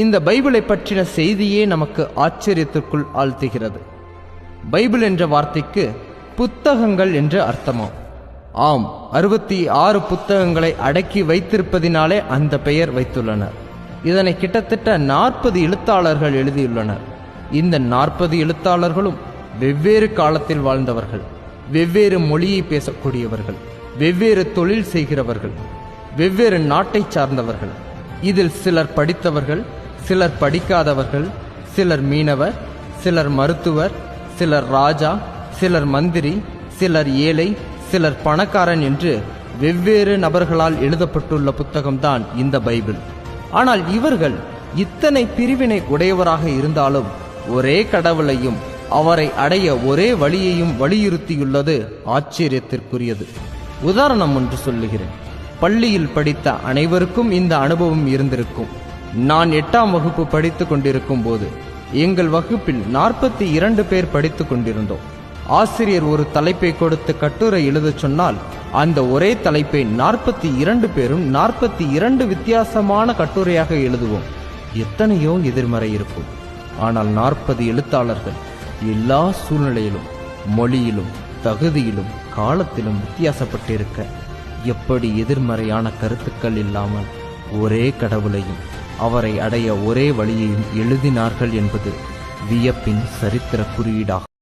இந்த பைபிளை பற்றின செய்தியே நமக்கு ஆச்சரியத்திற்குள் ஆழ்த்துகிறது. பைபிள் என்ற வார்த்தைக்கு புத்தகங்கள் என்று அர்த்தமாம். ஆம், 66 புத்தகங்களை அடக்கி வைத்திருப்பதினாலே அந்த பெயர் வைத்துள்ளனர். இதனை கிட்டத்தட்ட 40 எழுத்தாளர்கள் எழுதியுள்ளனர். இந்த 40 எழுத்தாளர்களும் வெவ்வேறு காலத்தில் வாழ்ந்தவர்கள், வெவ்வேறு மொழியை பேசக்கூடியவர்கள், வெவ்வேறு தொழில் செய்கிறவர்கள், வெவ்வேறு நாட்டை சார்ந்தவர்கள். இதில் சிலர் படித்தவர்கள், சிலர் படிக்காதவர்கள், சிலர் மீனவர், சிலர் மருத்துவர், சிலர் ராஜா, சிலர் மந்திரி, சிலர் ஏழை, சிலர் பணக்காரன் என்று வெவ்வேறு நபர்களால் எழுதப்பட்டுள்ள புத்தகம்தான் இந்த பைபிள். ஆனால் இவர்கள் இத்தனை பிரிவினை உடையவராக இருந்தாலும் ஒரே கடவுளையும் அவரை அடைய ஒரே வழியையும் வலியுறுத்தியுள்ளது ஆச்சரியத்திற்குரியது. உதாரணம் ஒன்று சொல்லுகிறேன். பள்ளியில் படித்த அனைவருக்கும் இந்த அனுபவம் இருந்திருக்கும். நான் 8ஆம் வகுப்பு படித்து கொண்டிருக்கும் போது எங்கள் வகுப்பில் 42 பேர் படித்து கொண்டிருந்தோம். ஆசிரியர் ஒரு தலைப்பை கொடுத்து கட்டுரை எழுத சொன்னால் அந்த ஒரே தலைப்பை 42 பேரும் 42 வித்தியாசமான கட்டுரையாக எழுதுவோம். எத்தனையோ எதிர்மறை இருக்கும். ஆனால் 40 எழுத்தாளர்கள் எல்லா சூழ்நிலையிலும், மொழியிலும், தகுதியிலும், காலத்திலும் வித்தியாசப்பட்டிருக்க எப்படி எதிர்மறையான கருத்துக்கள் இல்லாமல் ஒரே கடவுளையும் அவரை அடைய ஒரே வழியையும் எழுதினார்கள் என்பது வியப்பின் சரித்திர குறியீடாகும்.